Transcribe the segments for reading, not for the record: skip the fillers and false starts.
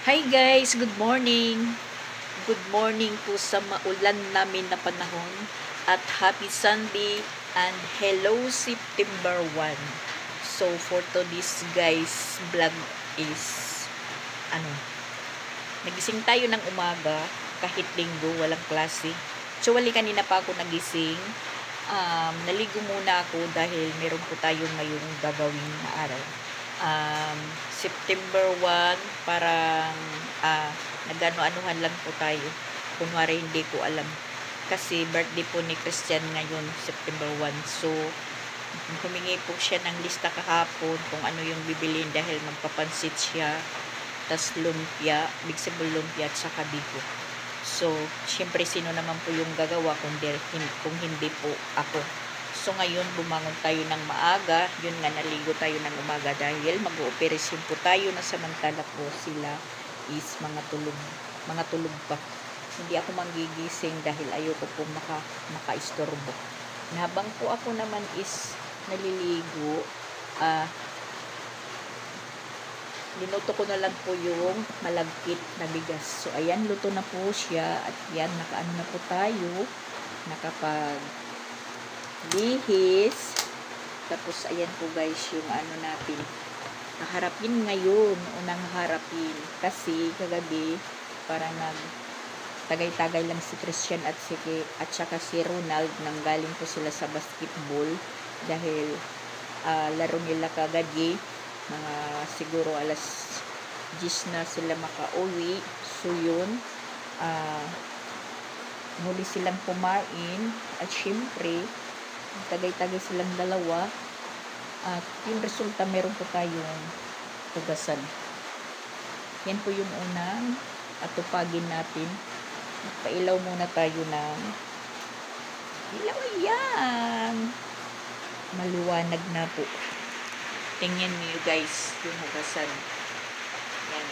Hi guys, good morning. Good morning po sa maulan namin na panahon at happy Sunday and hello September 1. So for today's guys vlog is ano, nagising tayo ng umaga kahit linggo, walang klase. Actually kanina pa ako nagising. Naligo muna ako dahil meron po tayo ngayong gagawin na araw. September 1 parang nagano-anuhan lang po tayo. Kunwari hindi ko alam. Kasi birthday po ni Christian ngayon, September 1. So, humingi po siya ng lista kahapon kung ano yung bibiliin dahil magpapansit siya. Tas lumpia, big simple lumpia at saka bigo. So, syempre sino naman po yung gagawa kung hindi po ako. So, ngayon bumangon tayo ng maaga. Yun nga, naligo tayo ng umaga dahil mag-ooperasyon po tayo na samantala po sila is mga tulog pa. Hindi ako manggigising dahil ayoko po maka-istorbo. Habang po ako naman is naliligo, linuto ko na lang po yung malagkit na bigas. So, ayan, luto na po siya. At yan, nakaano na po tayo. Nakapag-lihis. Tapos, ayan po guys, yung ano natin. Naharapin ngayon. Unang harapin. Kasi, kagabi, parang tagay-tagay lang si Christian at saka si Ronald. Nanggaling po sila sa basketball. Dahil, laro nila kagabi. Mga siguro alas 10 na sila makauwi. So yun, muli silang kumain at syempre tagay-tagay silang dalawa at yung resulta meron po tayong tugasan. Yan po yung unang atupagin natin. Pailaw muna tayo ng ilaw. Yan, maliwanag na po. Tingnan niyo guys yung hugasan. Yan.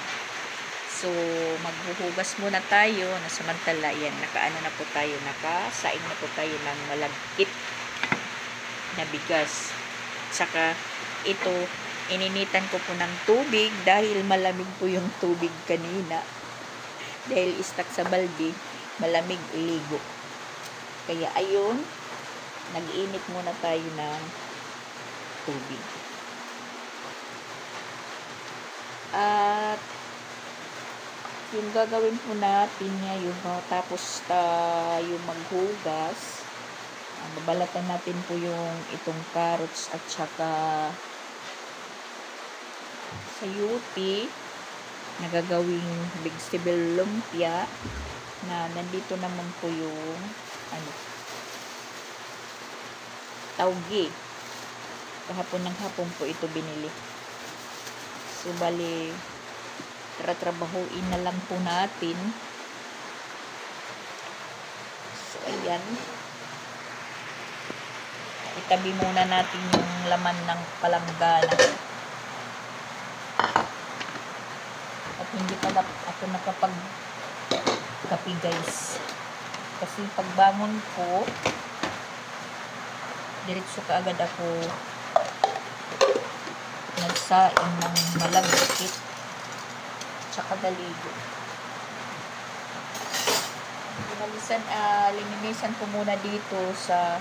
So, maghuhugas muna tayo. Nasamantala, yan. Nakaano na po tayo. Nakasaing na po tayo ng malagkit na bigas. Saka, ito, ininitan ko po ng tubig dahil malamig po yung tubig kanina. Dahil istak sa balde, malamig iligo. Kaya, ayun, nag-init muna tayo ng tubig. At yung gagawin po natin ngayon, tapos tayo maghugas, babalatan natin po yung itong carrots at saka sayuti na gagawing vegetable lumpia na nandito naman po yung tauge. Kahapon ng hapon po ito binili. So, bali, tratrabahuin na lang po natin. So, ayan. Itabi muna natin yung laman ng palanggana. At hindi pala ako nakapag-kapi guys. Kasi pagbangon ko, diretso kaagad ako nagsaing ng malagkit tsaka daligo. Lininisan ko muna dito sa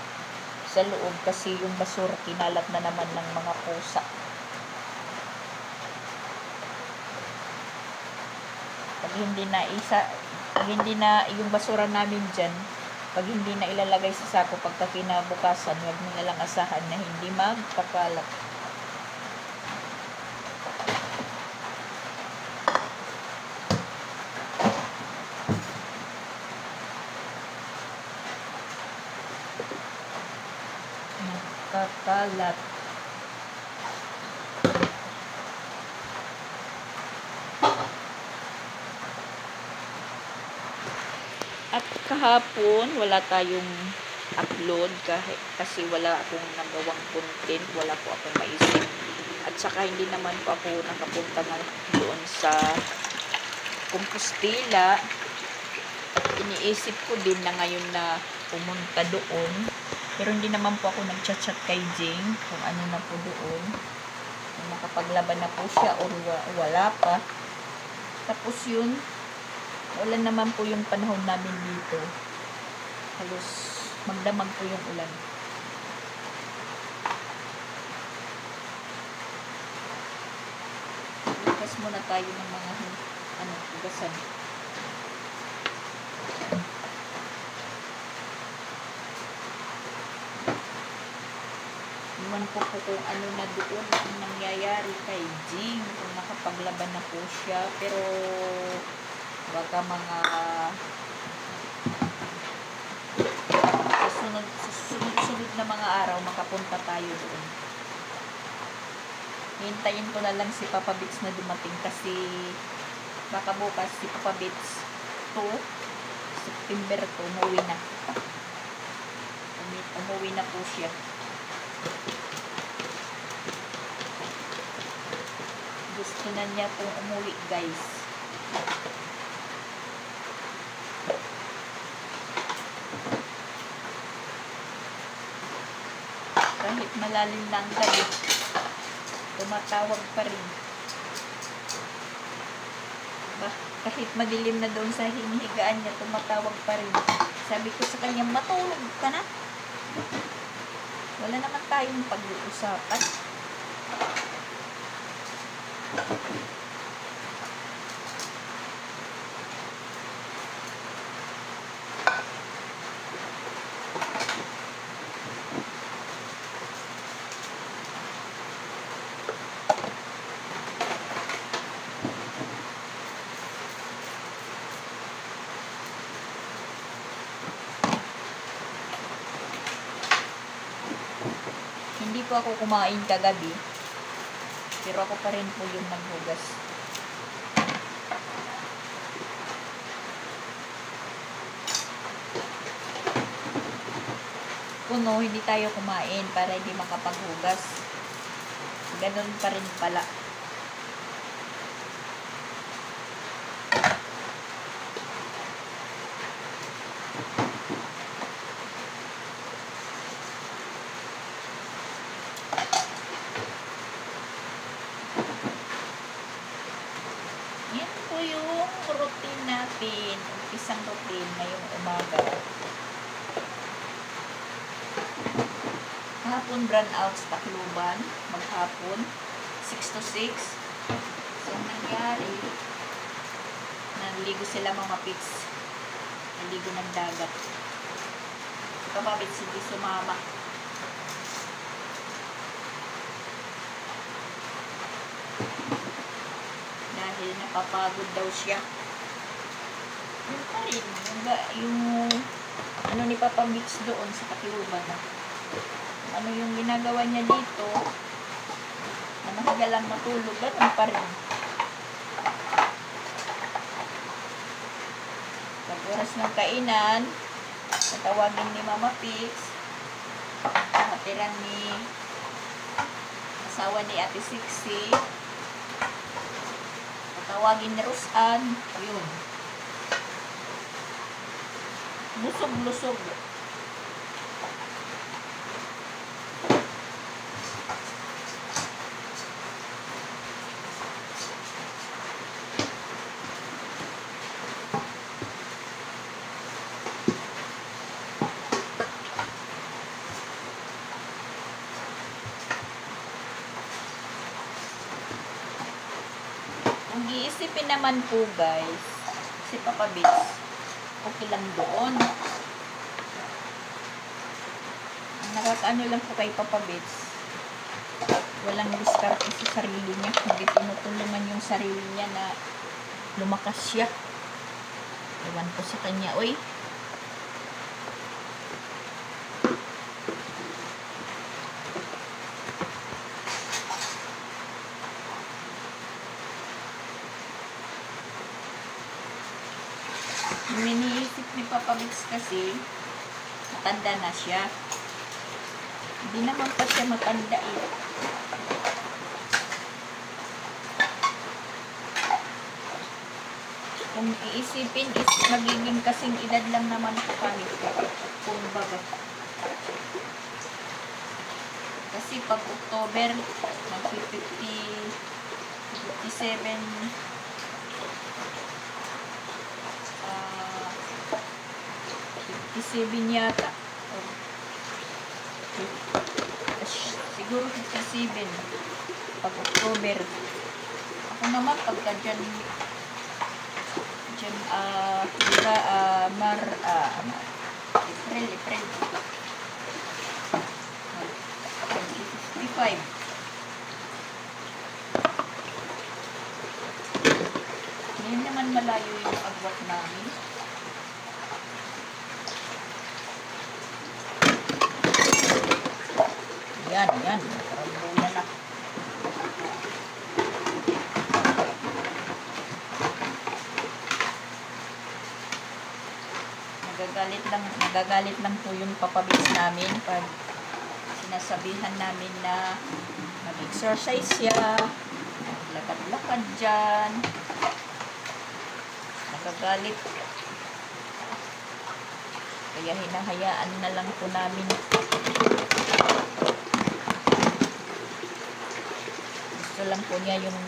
loob kasi yung basura kinalat na naman ng mga pusa. Pag hindi na yung basura namin dyan, pag hindi na ilalagay sa sako pagka kinabukasan, huwag mo na lang asahan na hindi magkakalat. Kakalat. At kahapon wala tayong upload kasi wala akong nagawang content, wala po akong maisip. At saka hindi naman po ako nakapunta doon sa Compostela. Iniisip ko din na ngayon na pumunta doon. Pero hindi naman po ako nag-chat kay Jing kung ano na po doon. Kung makapaglaban na po siya o wala pa. Tapos yun, ulan naman po yung panahon namin dito. Halos magdamag po yung ulan. Lukas muna tayo ng mga hugasan. Iwan ko po kung ano na doon ang nangyayari kay Jing, kung nakapaglaban na po siya, pero baka mga susunod na mga araw makapunta tayo doon. Hintayin ko na lang si Papa Bits na dumating kasi baka bukas si Papa Bits September 2 umuwi na. Umuwi na po siya. Gusto na niya pong umuwi, guys. Kahit malalim na ang gabi, tumatawag pa rin. Kahit madilim na doon sa hinihigaan niya, tumatawag pa rin. Sabi ko sa kanya, matulog ka na. Wala naman tayong pag-uusapan. Hindi po ako kumain kagabi, pero ako pa rin po yung naghugas. Kuno, hindi tayo kumain para hindi makapaghugas. Ganun pa rin pala. Yung routine natin, isang routine ngayong umaga. Hapon run out sa Tacloban, maghapon 6 to 6. So nangyari, naligo sila mga pits, naligo ng dagat. Kapabit hindi sumama. Dahil napapagod daw siya. Yun pa rin. Yung ano ni Papa Bits doon sa Tacloban. Ano yung ginagawa niya dito, na mahiga lang matulog, ganun pa rin. Pag oras ng kainan, tatawagin ni Mama Pix, hatiran ni asawa ni Ate Sixi, tawagin ni Rosan, yun. Lusog-lusog. Kung iisipin naman po guys, si Papa Bits, okay lang doon. Ang nakakaano lang po kay Papa Bits, walang diskarte sa sarili niya, hindi tinutulungan yung sarili niya na lumakas siya. Ewan ko sa kanya, oy. Iniisip ni Papa Bits kasi, matanda na siya. Hindi naman pa siya matanda eh. Kung iisipin, magiging kasing edad lang naman po kami. Kung baga. Kasi pag October, mag-57 57 yata. Siguro 57 pag October. Ako naman pagka dyan April 55. Hindi naman malayo yung agwat namin. Yan. Karambulan na. Nagagalit lang po yung papabits namin pag sinasabihan namin na mag-exercise siya, maglakad-lakad dyan. Nagagalit. Kaya hinahayaan na lang po namin. Gusto lang po niya yung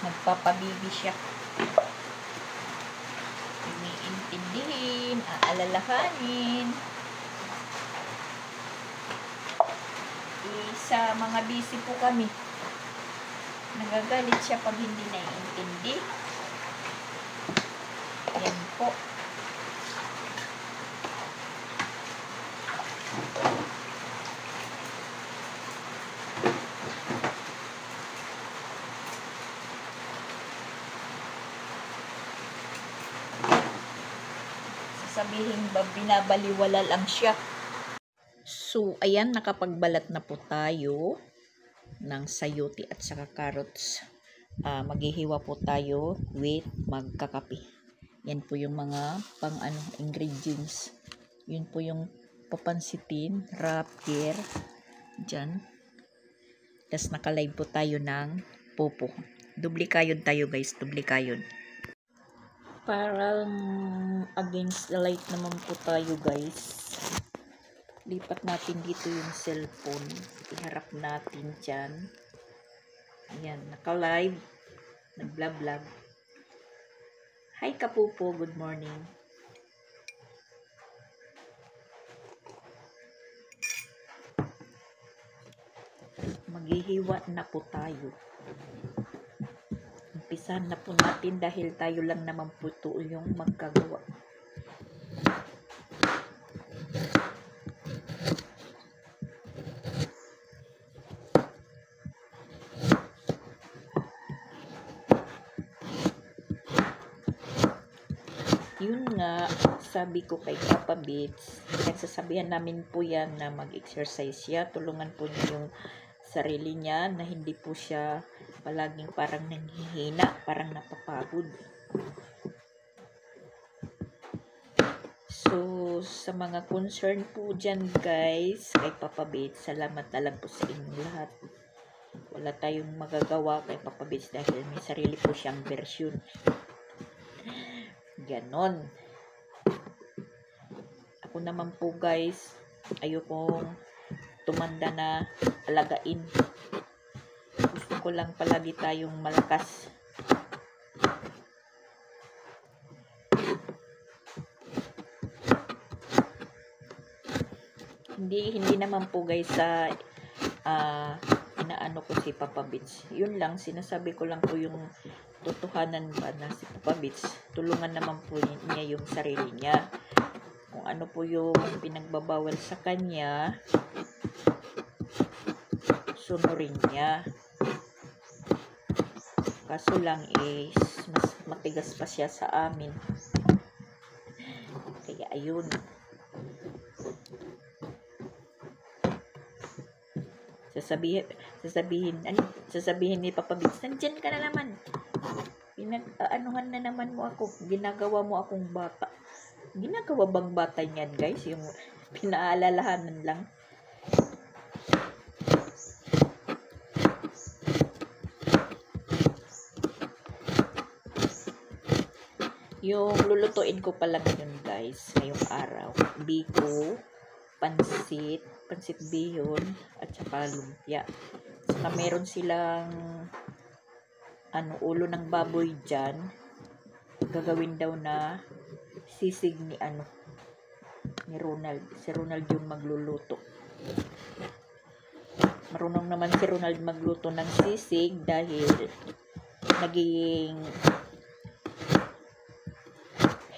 magpapabibi siya. Iniintindihin, aalalahanin. Sa mga busy po kami, nagagalit siya pag hindi naiintindi. Yan po. Sasabihin ba binabaliwala lang siya. So, ayan, nakapagbalat na po tayo ng sayote at saka carrots. Maghihiwa po tayo with magkakape. Yan po yung mga ingredients. Yun po yung papansitin, wrapper, dyan. Tapos nakalive po tayo ng popo. Dublikayod tayo guys, dublikayod. Parang against the light naman po tayo guys. Lipat natin dito yung cellphone. Iharap natin dyan. Ayan, naka-live. Nag-vlog. Hi Kapupo, good morning. Maghihiwa na po tayo. Umpisahan na po natin dahil tayo lang naman po ito yung magkagawa. Yun nga, sabi ko kay Papa Bits, nagsasabihan namin po yan na mag-exercise siya. Tulungan po niya yung sarili niya na hindi po siya palaging parang nanghihina, parang napapagod. So, sa mga concern po dyan guys, kay Papa Bits, salamat na lang po sa inyong lahat. Wala tayong magagawa kay Papa Bits dahil may sarili po siyang version. Ganon. Ako naman po guys, ayokong tumanda na alagain. Gusto ko lang palagi tayong malakas. Hindi naman po guys sa inaano ko si Papa Bits. Yun lang, sinasabi ko lang po yung totohanan ba na si Papa Bits, tulungan naman po niya yung sarili niya. Kung ano po yung pinagbabawal sa kanya, sunurin niya. Kaso lang is, mas matigas pa siya sa amin. Kaya ayun. Sasabihin ni Papa Bits, nandyan ka na naman. Anuhan na naman mo ako. Ginagawa mo akong bata. Ginagawa bang bata niyan guys? Yung pinaalalahanan lang. Yung lulutuin ko pala yun guys, ngayong araw. Biko, pansit bihon, at saka lumpia. Saka meron silang ulo ng baboy dyan. Gagawin daw na sisig ni Ronald. Si Ronald yung magluluto. Marunong naman si Ronald magluto ng sisig dahil naging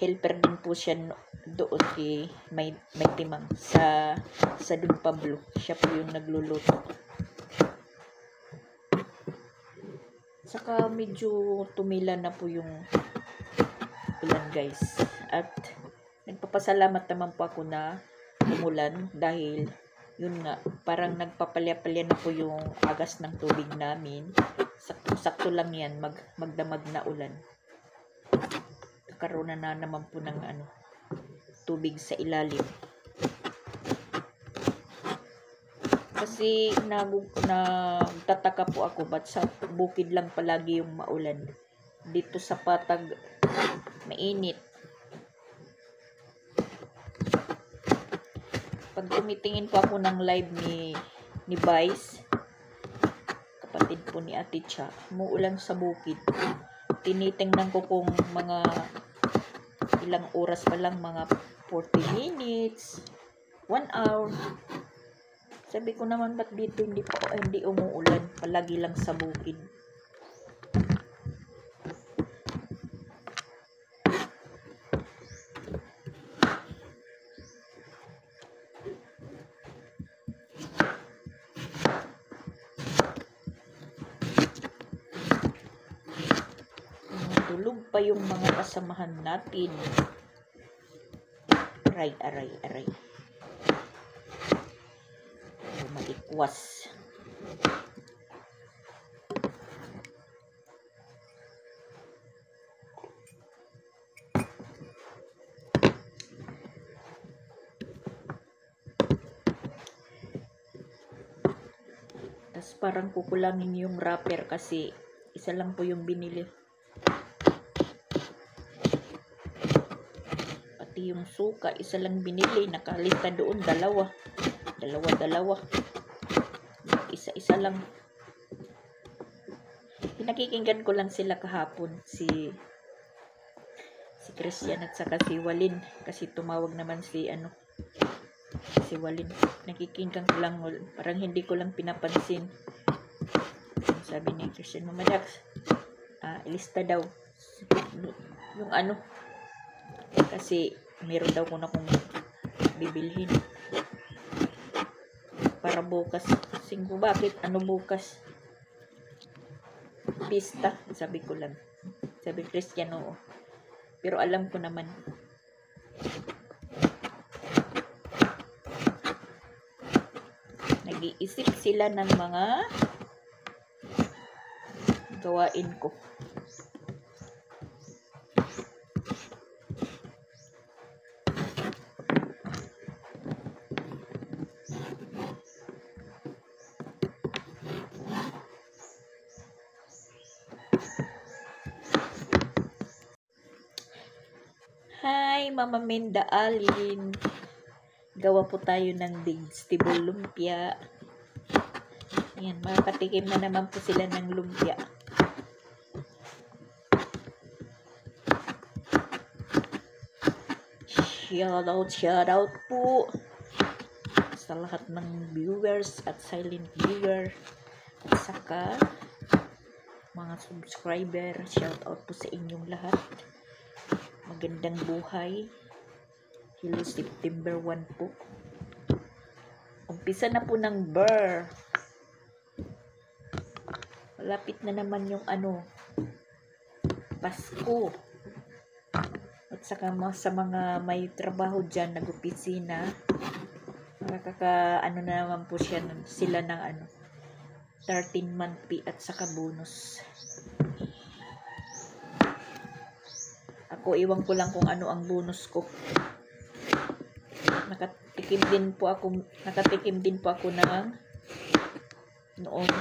helper din po siya doon kay may timang sa Don Pablo. Siya po yung nagluluto. Saka medyo tumila na po yung ulan, guys. At nagpapasalamat naman po ako na umulan dahil yun nga, parang nagpapalya-palya na po yung agas ng tubig namin. Sakto lang yan, magdamag na ulan. Kakaroon na naman po ng tubig sa ilalim. Kasi nagtataka po ako, ba't sa bukid lang palagi yung maulan? Dito sa Patag, mainit. Pag tumitingin po ako ng live ni Vice, kapatid po ni Ate Cha, umuulan sa bukid. Tinitingnan ko kung mga ilang oras pa lang, mga 40 minutes, 1 hour. Sabi ko naman, ba't dito hindi umuulan? Palagi lang sa bukid. Tulog pa yung mga kasamahan natin. Aray. Malikwas. Tas parang kukulangin yung wrapper kasi isa lang po yung binili. Pati yung suka, isa lang binili. Nakalista doon, dalawa. Isa lang. Pinakikinggan ko lang sila kahapon, si Christian at saka si Walin, kasi tumawag naman si Walin. Nakikinggan ko lang, parang hindi ko lang pinapansin. Sabi ni Christian, Mama Dax, ilista daw yung kasi meron daw ko na kung bibilhin para bukas. Singko, bakit? Bukas? Pista, sabi ko lang. Sabi Christian, oo. Pero alam ko naman. Nag-iisip sila ng mga gawain ko. Hi, Mama Menda Alin. Gawa po tayo ng vegetable lumpia. Ayan, makakatikim na naman po sila ng lumpia. Shout out po sa lahat ng viewers at silent viewer at saka mga subscriber. Shout out po sa inyong lahat. Magandang buhay. Hello, September 1 po. Umpisa na po ng Burr. Malapit na naman yung Pasko. At saka sa mga may trabaho dyan, nag-opisina, na naman po sila ng 13-month pay at saka bonus. Ako, iwan ko lang kung ano ang bonus ko. Nakatikim din po ako ng noon.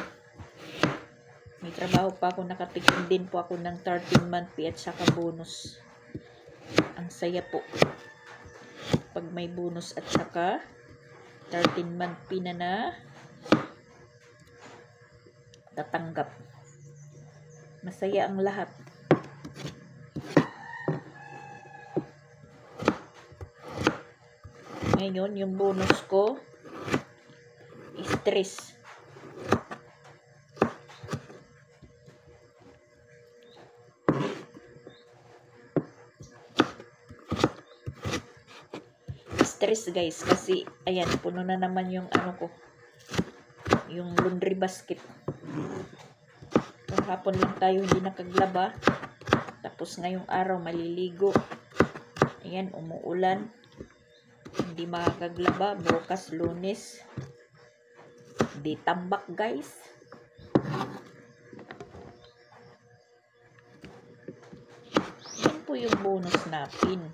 May trabaho pa ako, nakatikim din po ako ng 13-month pay at saka bonus. Ang saya po. Pag may bonus at saka 13-month pay na tatanggap. Masaya ang lahat. Ngayon, yung bonus ko, stress. Stress guys, kasi ayan, puno na naman yung ano ko, yung laundry basket. Kahapon lang tayo hindi nakaglaba, tapos ngayong araw maliligo. Ayan, umuulan, hindi makakaglaba. Bukas Lunes, di tambak guys. Yan po yung bonus natin.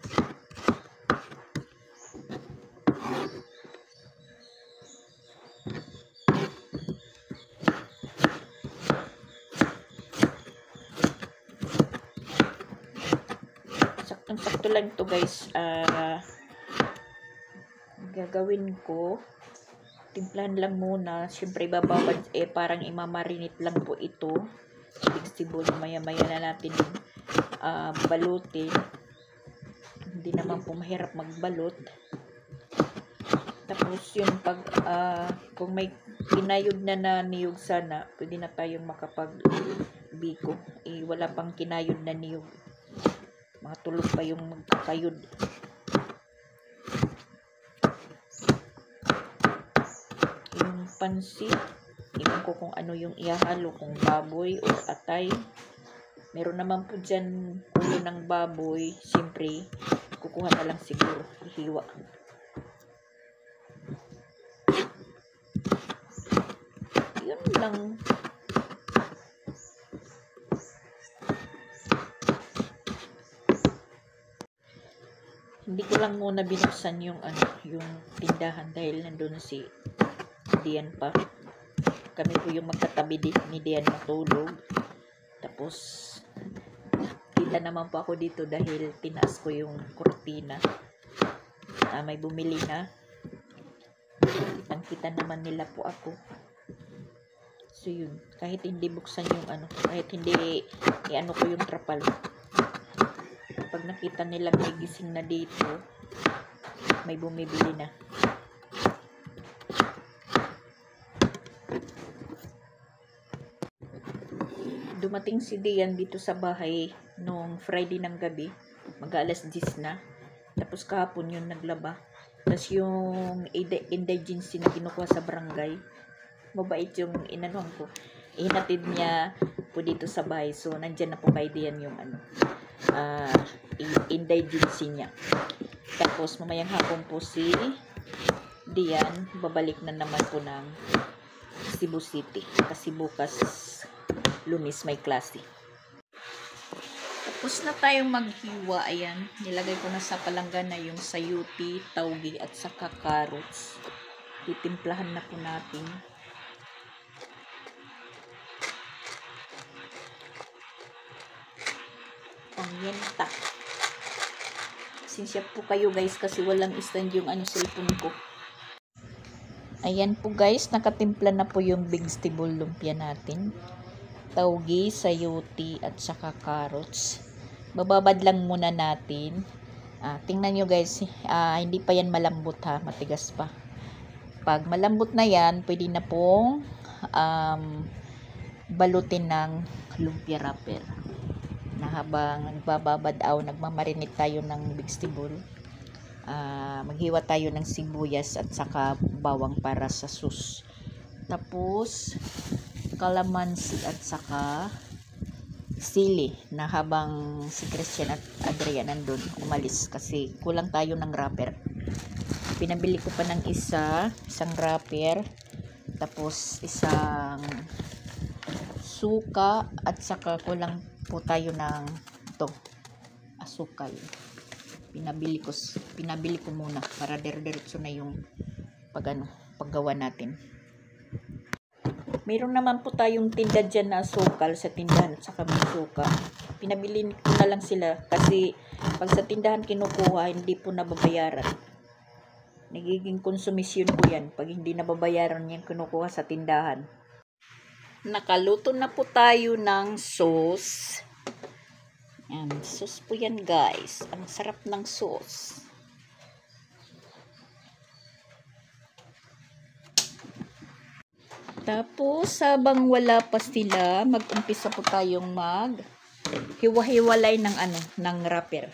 Saktong-sakto lang to guys. Gagawin ko, timplahan lang muna. Siyempre bababad, parang imamarinate lang po ito. Vegetable, maya-maya na natin balutin. Hindi naman po mahirap magbalot. Tapos yun, pag kung may kinayod na niyog sana, pwede na tayong makapag-biko. Wala pang kinayod na niyog. Mga tulog pa yung magkakayod. Yung pansit, iwan ko kung ano yung ihahalo, kung baboy o atay. Meron naman po dyan ulo ng baboy. Siyempre, kukuha na lang siguro. Hiwa. Yun lang. Hindi ko lang muna binuksan yung tindahan dahil nandun si Dian pa. Kami po yung magkatabi ni Dian matulog. Tapos kita naman po ako dito dahil tinaas ko yung kurtina. May bumili na. Kitang-kita naman nila po ako. So yun, kahit hindi buksan yung kahit hindi i-ano ko yung trapal. Pag nakita nila may gising na dito, may bumibili na. Dumating si Dian dito sa bahay nung Friday ng gabi, mag-alas 10 na. Tapos kahapon yun naglaba. Tapos yung indigency na kinukuha sa barangay, mabait yung inanuhan ko. Ihinatid niya po dito sa bahay. So nandyan na po kay Dian yung indigency niya. Tapos mamayang hapon po si Dian babalik na naman po ng Cebu City kasi bukas Lunes may klase. Tapos na tayong maghiwa. Ayan, nilagay ko na sa palanggana yung sayuti, taugi at saka carrots. Titimplahan na po natin. Pamyenta. Sinsya po kayo guys kasi walang stand yung cellphone ko. Ayan po guys, nakatimpla na po yung vegetable lumpia natin. Taugi, sayuti at saka carrots. Bababad lang muna natin. Tingnan nyo guys, hindi pa yan malambot ha, matigas pa. Pag malambot na yan, pwede na pong balutin ng lumpia wrapper. Na habang nagbababad nagmamarinate tayo ng vegetable, maghiwa tayo ng sibuyas at saka bawang para sa sauce. Tapos kalamansi at saka sili na habang si Christian at Adrian nandun umalis kasi kulang tayo ng wrapper. Pinabili ko pa ng isang wrapper, tapos isang suka at saka kulang po tayo ng asukal. Pinabili ko muna para diretso na yung paggawa natin. Meron naman po tayong tinda dyan na asukal sa tindahan at saka may suka. Pinabili ko na lang sila kasi pag sa tindahan kinukuha, hindi po nababayaran. Nagiging konsumisyon po yan pag hindi nababayaran yung kinukuha sa tindahan. Nakaluto na po tayo ng sauce. Yan, sauce po yan guys. Ang sarap ng sauce. Tapos, habang wala pa sila, mag-umpisa po tayong hiwa-hiwalay ng ng wrapper.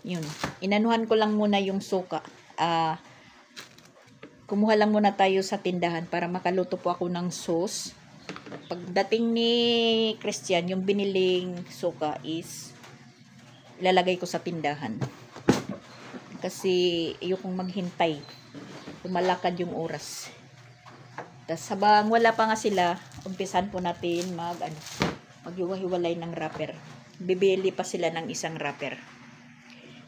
Yun. Inanuhan ko lang muna yung suka. Kumuha lang muna tayo sa tindahan para makaluto po ako ng sauce. Pagdating ni Christian, yung biniling suka is ilalagay ko sa tindahan. Kasi ayokong maghintay. Lumalakad yung oras. Tapos habang wala pa nga sila, umpisan po natin maghiwa-hiwalay ng wrapper. Bibili pa sila ng isang wrapper.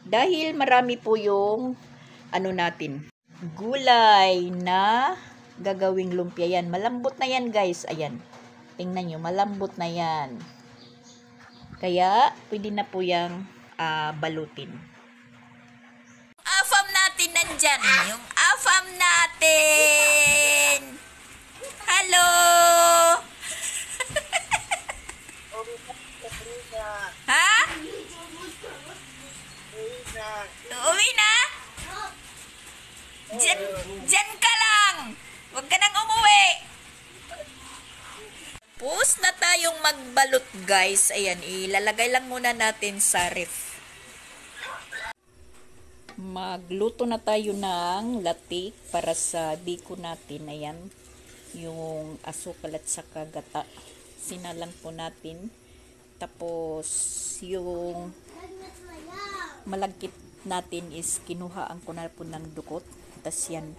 Dahil marami po yung natin, gulay na gagawing lumpia yan. Malambot na yan, guys. Ayan. Tingnan nyo, malambot na yan. Kaya, pwede na po yung balutin. Afam natin nandyan. Yung afam natin. Hello! Ha? Uuwi na? Diyan ka lang. Huwag ka nang umuwi. Tapos na tayong magbalot, guys. Ayan, ilalagay lang muna natin sa ref. Magluto na tayo ng latik para sa biko natin. Ayan, yung asukal at saka gata. Sinalang po natin. Tapos, yung malagkit natin is kinuhaan ko na po ng dukot. Tapos yan,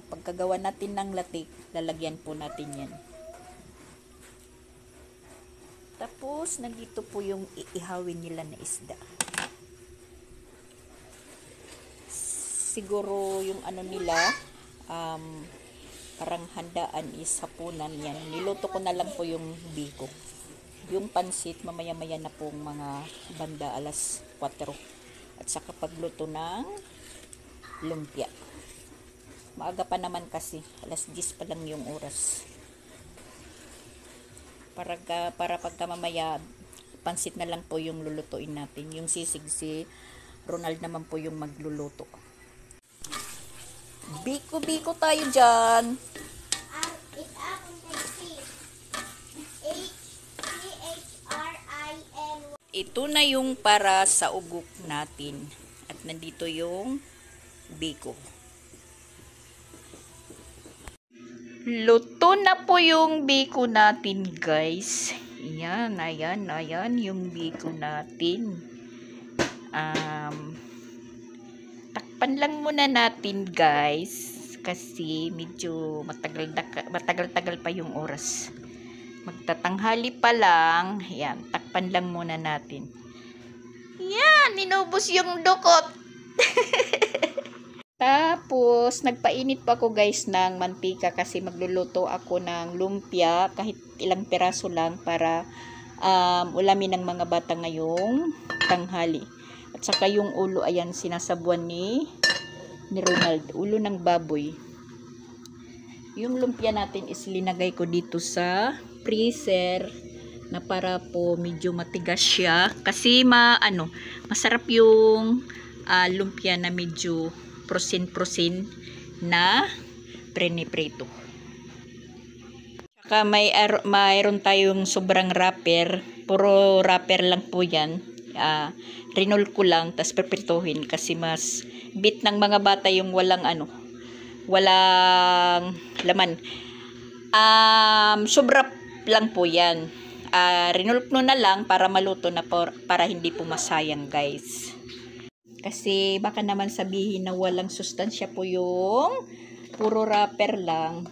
pagkagawa natin ng latik, lalagyan po natin yan. Tapos, nandito po yung iihawin nila na isda. Siguro yung nila, parang handaan is hapunan yan. Niluto ko na lang po yung biko. Yung pansit, mamaya-maya na pong mga banda alas 4. At saka pagluto ng lumpia. Maaga pa naman kasi, alas 10 pa lang yung oras. Para pagka mamaya, pansit na lang po yung lulutuin natin. Yung sisig si Ronald naman po yung magluluto. Biko-biko tayo dyan. Ito na yung para sa ugok natin. At nandito yung biko. Luto na po yung biko natin, guys. Ayan, ayan yung biko natin. Takpan lang muna natin, guys. Kasi medyo matagal-tagal pa yung oras. Magtatanghali pa lang. Ayan, takpan lang muna natin. Yan, inubos yung dukot. Tapos, nagpainit pa ako, guys, ng mantika kasi magluluto ako ng lumpia kahit ilang piraso lang para ulamin ng mga bata ngayong tanghali. At saka yung ulo, ayan, sinasabuan ni Ronald. Ulo ng baboy. Yung lumpia natin is linagay ko dito sa freezer na para po medyo matigas siya. Kasi masarap yung lumpia na medyo prosin-prosin na prene-prito. Saka mayroon tayong sobrang wrapper. Puro wrapper lang po yan. Rinol ko lang, tas prepituhin kasi mas bit ng mga bata yung walang laman. Sobra lang po yan. Rinol ko na lang para maluto na para hindi po masayang, guys. Kasi baka naman sabihin na walang sustansya po yung puro wrapper lang.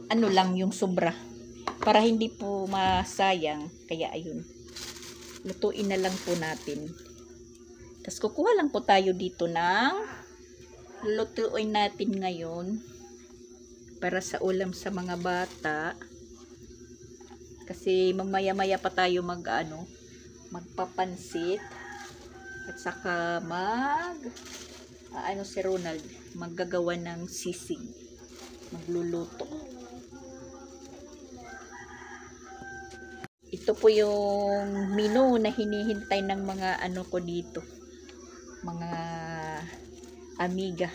Lang yung sobra. Para hindi po masayang. Kaya ayun. Lutuin na lang po natin. Tapos kukuha lang po tayo dito ng lutuin natin ngayon. Para sa ulam sa mga bata. Kasi mamaya-maya pa tayo magpapansit. At saka si Ronald maggagawa ng sisig, magluluto. Ito po yung menu na hinihintay ng mga ko dito, mga amiga.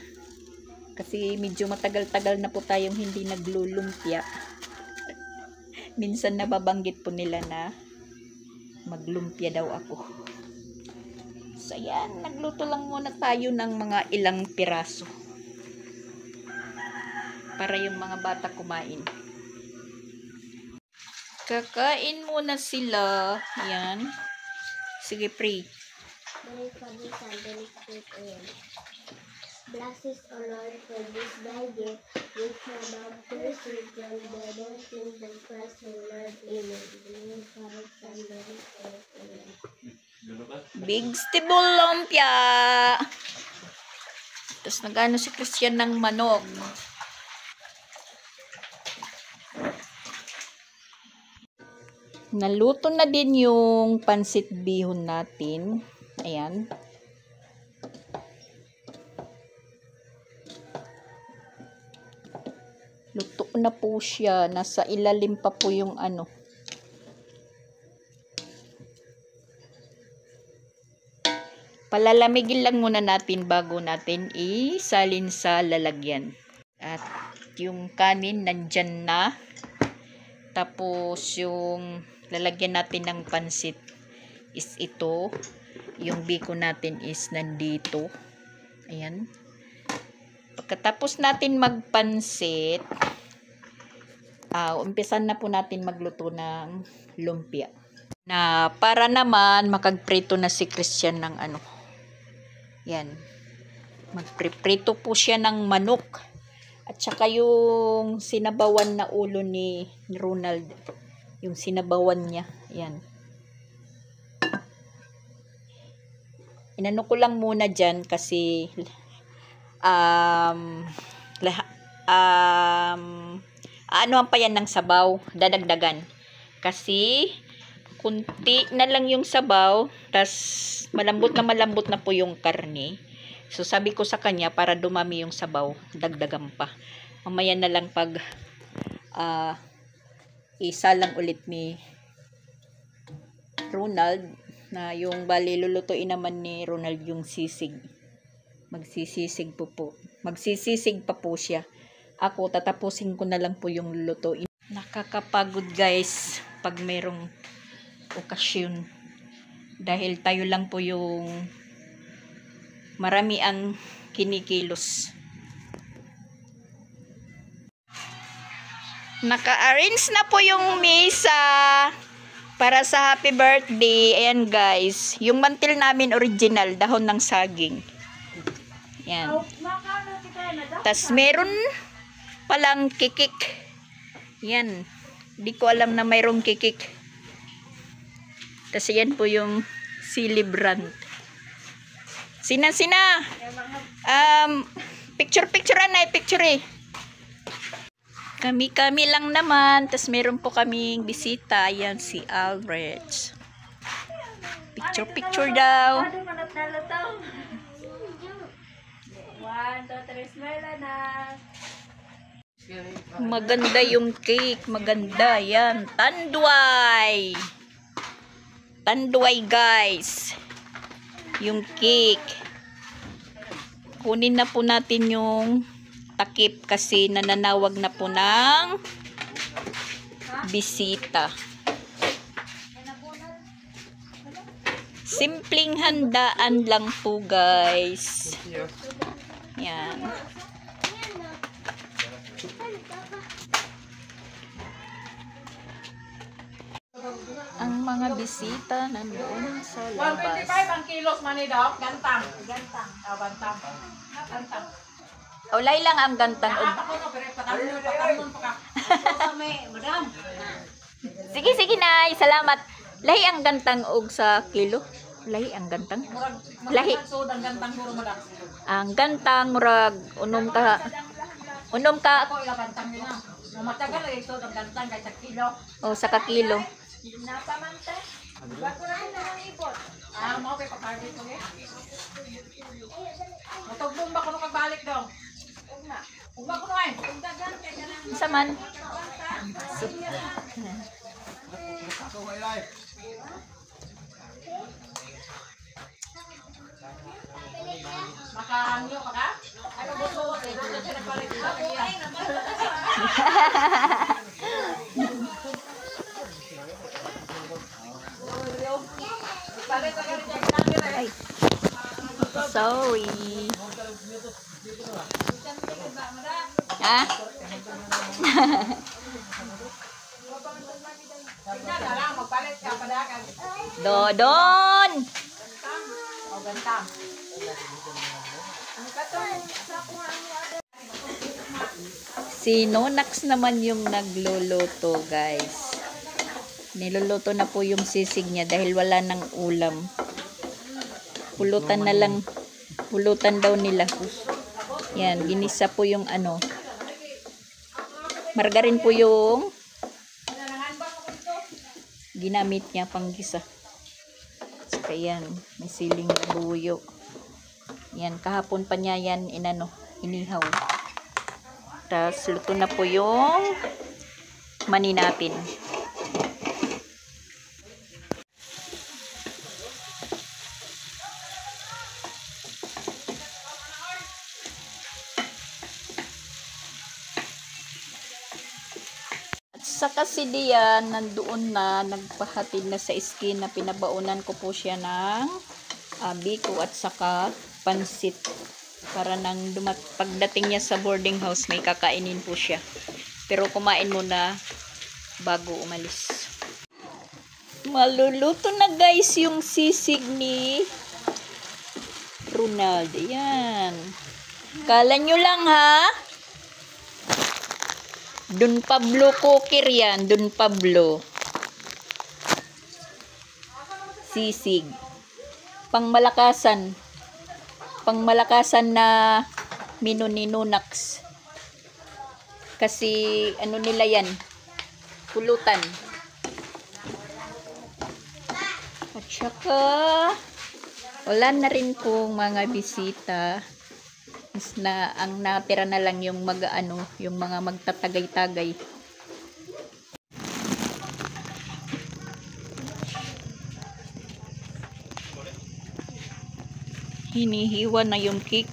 Kasi medyo matagal-tagal na po tayong hindi naglulumpia. Minsan nababanggit po nila na maglumpia daw ako. So ayan, nagluto lang muna tayo ng mga ilang piraso. Para yung mga bata kumain. Kakain muna sila. Ayan. Sige, pray. Blessed O Lord for this thy gift, which thou hast received from the anointing of Christ O Lord. Amen. Amen. Father, Son, Holy Spirit. Amen. Big stable lumpia. Tapos nag-ano si Christian ng manok. Naluto na din yung pansit bihon natin. Ayan. Luto na po siya. Nasa ilalim pa po yung ano. Palalamigin lang muna natin bago natin isalin sa lalagyan. At yung kanin nandyan na. Tapos yung lalagyan natin ng pansit is ito. Yung biko natin is nandito. Ayan. Pagkatapos natin magpansit, umpisan na po natin magluto ng lumpia. Na para naman makagprito na si Christian ng ano. Yan. Magpriprito po siya ng manok. At saka yung sinabawan na ulo ni Ronald. Yung sinabawan niya. Yan. Inano ko lang muna dyan kasi ano ang pa yan ng sabaw, dadagdagan. Kasi kunti na lang yung sabaw, tas malambot na po yung karne. So sabi ko sa kanya para dumami yung sabaw, dagdagan pa. Mamaya na lang pag isalang ulit ni Ronald na yung bali lulutuin naman ni Ronald yung sisig. Magsisisig pa po siya. Ako tatapusin ko na lang po yung lulutuin. Nakakapagod guys pag merong okasyon. Dahil tayo lang po yung marami ang kinikilos. Naka-arrange na po yung mesa para sa happy birthday. Ayan guys. Yung mantil namin original, dahon ng saging. Yan. Tas meron palang kikik. Yan. Di ko alam na mayroong kikik. Tas yan po yung celebrant. Sina. Picture anay, picture eh. Kami lang naman. Tas meron po kaming bisita. Yan si Albert. Picture daw. 1, 2, 3, smile na. Maganda yung cake. Maganda. Yan. Tanduay. Tanduay guys. Yung cake. Kunin na po natin yung takip kasi nananawag na po ng bisita. Simpleng handaan lang po guys. Yan. Ang mga bisita nandoon sa labas. 125 ang kilos manidok, gantang. Bantang. Ulay lang ang gantang. Ako no, pero patamnon pa ka. Madam. Sige nay, salamat. Lahi ang gantang og sa kilo. Lahi ang gantang. Lahi. Sud ang gantang puro madam. Ang gantang murag unom ka. Ako ila bantang nila. Matagal lagi sud ang gantang kay sa kilo. O sa kakilo. Napamanta. Bago na ang ipot. Mo pa pa-party ko eh. Motogbong ba kuno kagbalik daw? Ugma kuno ay. Dagan kay kanang Sa man. Makahangyo pa ka? Ay, mabuto. Ay. Sorry. Ha? Dodon! Si Nonax naman yung nagluluto, guys. Niluluto na po yung sisig niya dahil wala ng ulam. Pulutan na lang. Pulutan daw nila. Yan, ginisa po yung ano. Margarin po yung ginamit niya pang gisa. Saka yan, may siling labuyo. Yan, kahapon pa niya yan inihaw. Tapos luto na po yung mani natin. Saka si Dian, nandoon na, nagpahatid na sa iskin na pinabaunan ko po siya ng biko at saka pansit. Para nang pagdating niya sa boarding house, may kakainin po siya. Pero kumain muna bago umalis. Maluluto na guys yung sisig ni Ronald. Ayan. Kala nyo lang ha? Don Pablo Cooker yan. Don Pablo. Sisig. Pangmalakasan. Pangmalakasan na menu ni Nonax. Kasi ano nila yan? Pulutan. At saka wala na rin pong mga bisita. Na ang natira na lang yung yung mga magtatagay-tagay. Hinihiwa na yung cake.